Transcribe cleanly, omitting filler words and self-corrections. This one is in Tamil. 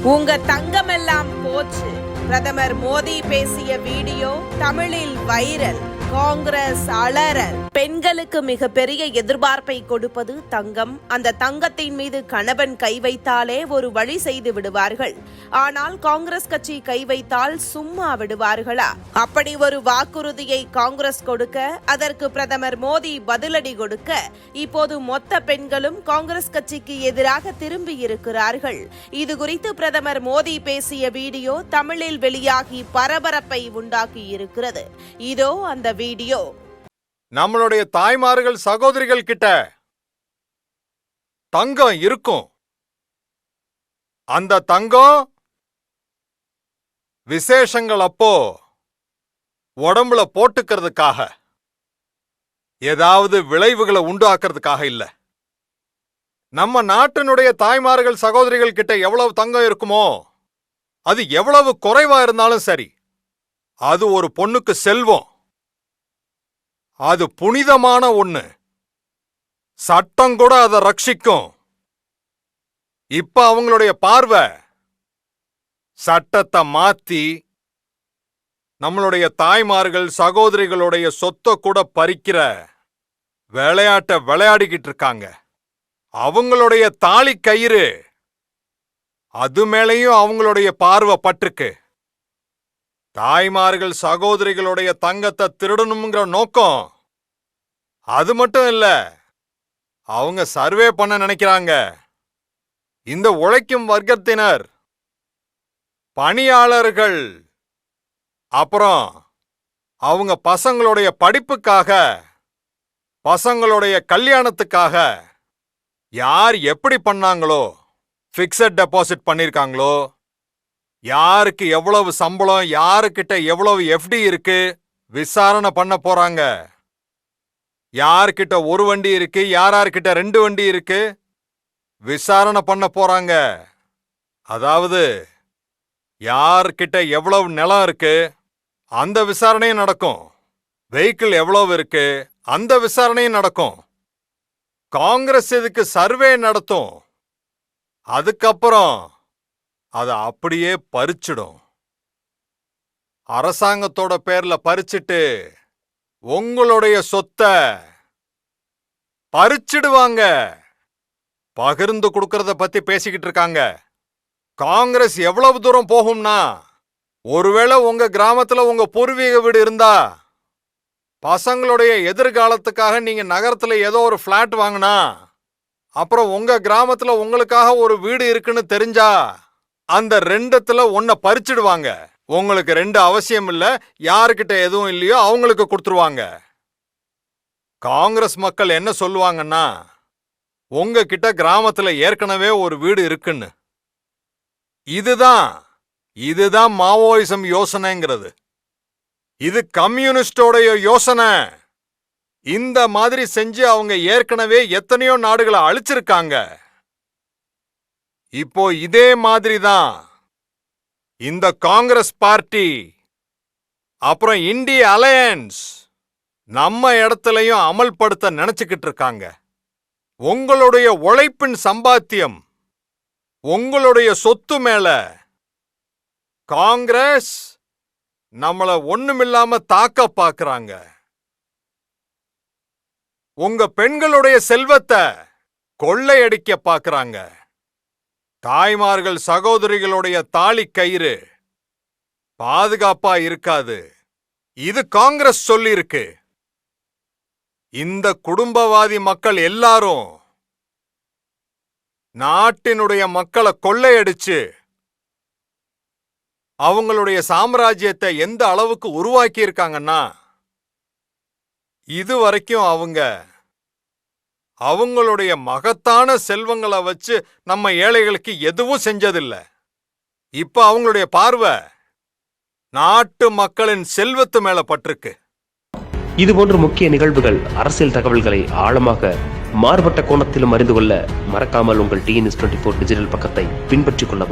உங்க தங்கமெல்லாம் போச்சு. பிரதமர் மோடி பேசிய வீடியோ தமிழில் வைரல். காங்கிரஸ் அலறல். பெண்களுக்கு மிகப்பெரிய எதிர்பார்ப்பை கொடுப்பது தங்கம். அந்த தங்கத்தின் மீது கணவன் கை வைத்தாலே ஒரு வழி செய்து விடுவார்கள். ஆனால் காங்கிரஸ் கட்சி கை வைத்தால் சும்மா விடுவார்களா? அப்படி ஒரு வாக்குறுதியை காங்கிரஸ் கொடுக்க, அதற்கு பிரதமர் மோடி பதிலடி கொடுக்க, இப்போது மொத்த பெண்களும் காங்கிரஸ் கட்சிக்கு எதிராக திரும்பி இருக்கிறார்கள். இது குறித்து பிரதமர் மோடி பேசிய வீடியோ தமிழில் வெளியாகி பரபரப்பை உண்டாக்கி இருக்கிறது. இதோ அந்த வீடியோ. நம்மளுடைய தாய்மார்கள் சகோதரிகள் கிட்ட தங்கம் இருக்கும். அந்த தங்கம் விசேஷங்கள் அப்போ உடம்புல போட்டுக்கிறதுக்காக, ஏதாவது விளைவுகளை உண்டாக்குறதுக்காக இல்ல. நம்ம நாட்டினுடைய தாய்மார்கள் சகோதரிகள் கிட்ட எவ்வளவு தங்கம் இருக்குமோ, அது எவ்வளவு குறைவா இருந்தாலும் சரி, அது ஒரு பொண்ணுக்கு செல்வம். அது புனிதமான ஒண்ணு. சட்டம் கூட அதை ரட்சிக்கும். இப்ப அவங்களுடைய பார்வை சட்டத்தை மாத்தி நம்மளுடைய தாய்மார்கள் சகோதரிகளுடைய சொத்தை கூட பறிக்கிற விளையாட்டை விளையாடிக்கிட்டு இருக்காங்க. அவங்களுடைய தாலி கயிறு, அது மேலேயும் அவங்களுடைய பார்வை பட்டிருக்கு. தாய்மார்கள் சகோதரிகளுடைய தங்கத்தை திருடணுங்கிற நோக்கம் அது மட்டும் இல்ல, அவங்க சர்வே பண்ண நினைக்கிறாங்க. இந்த உழைக்கும் வர்க்கத்தினர், பணியாளர்கள், அப்புறம் அவங்க பசங்களுடைய படிப்புக்காக, பசங்களுடைய கல்யாணத்துக்காக யார் எப்படி பண்ணாங்களோ, பிக்ஸட் டெபாசிட் பண்ணிருக்காங்களோ, யாருக்கு எவ்வளவு சம்பளம், யாருக்கிட்ட எவ்வளவு எஃப்டி இருக்கு விசாரணை பண்ண போறாங்க. யார்கிட்ட ஒரு வண்டி இருக்கு, யார்கிட்ட 2 வண்டி இருக்கு விசாரணை பண்ண போறாங்க. அதாவது யார்கிட்ட எவ்வளவு நிலம் இருக்கு அந்த விசாரணையும் நடக்கும். வெஹிக்கிள் எவ்வளவு இருக்கு அந்த விசாரணையும் நடக்கும். காங்கிரஸ் இதுக்கு சர்வே நடத்தும். அதுக்கப்புறம் அதை அப்படியே பறிச்சிடும். அரசாங்கத்தோட பேர்ல பறிச்சிட்டு உங்களுடைய சொத்தை பறிச்சிடுவாங்க. பகிர்ந்து கொடுக்கறத பத்தி பேசிக்கிட்டு இருக்காங்க. காங்கிரஸ் எவ்வளவு தூரம் போகும்னா, ஒருவேளை உங்க கிராமத்துல உங்க பூர்வீக வீடு இருந்தா, பசங்களுடைய எதிர்காலத்துக்காக நீங்க நகரத்துல ஏதோ ஒரு பிளாட் வாங்கினா, அப்புறம் உங்க கிராமத்துல உங்களுக்காக ஒரு வீடு இருக்குன்னு தெரிஞ்சா, அந்த 2த்துல 1 பறிச்சிடுவாங்க. உங்களுக்கு 2 அவசியம் இல்ல, யாருக்கிட்ட எதுவும் இல்லையோ அவங்களுக்கு கொடுத்துருவாங்க. காங்கிரஸ் மக்கள் என்ன சொல்லுவாங்கன்னா, உங்ககிட்ட கிராமத்துல ஏற்கனவே ஒரு வீடு இருக்குன்னு. இதுதான் மாவோயிசம் யோசனைங்கிறது. இது கம்யூனிஸ்டோடைய யோசனை. இந்த மாதிரி செஞ்சு அவங்க ஏற்கனவே எத்தனையோ நாடுகளை அழிச்சிருக்காங்க. இப்போ இதே மாதிரி தான் இந்த காங்கிரஸ் பார்ட்டி, அப்புறம் இந்திய அலையன்ஸ் நம்ம இடத்துலயும் அமல்படுத்த நினைச்சுக்கிட்டு இருக்காங்க. உங்களுடைய உழைப்பின் சம்பாத்தியம், உங்களுடைய சொத்து மேல காங்கிரஸ் நம்மள ஒண்ணுமில்லாம தாக்க பாக்குறாங்க. உங்க பெண்களுடைய செல்வத்தை கொள்ளையடிக்க பாக்குறாங்க. தாய்மார்கள் சகோதரிகளுடைய தாலி கயிறு பாதுகாப்பா இருக்காது. இது காங்கிரஸ் சொல்லிருக்கு. இந்த குடும்பவாதி மக்கள் எல்லாரும் நாட்டினுடைய மக்களை கொள்ளையடிச்சு அவங்களுடைய சாம்ராஜ்யத்தை எந்த அளவுக்கு உருவாக்கி இருக்காங்கன்னா, இதுவரைக்கும் அவங்களுடைய மகத்தான செல்வங்களை வச்சு நம்ம ஏழைகளுக்கு எதுவும் செஞ்சதில்லை. இப்ப அவங்களுடைய பார்வை நாட்டு மக்களின் செல்வத்து மேல பட்டிருக்கு. இதுபோன்ற முக்கிய நிகழ்வுகள், அரசியல் தகவல்களை ஆழமாக மாறுபட்ட கோணத்திலும் அறிந்து கொள்ள மறக்காமல் உங்கள் TNS24 டிஜிட்டல் பக்கத்தை பின்பற்றிக் கொள்ளவும்.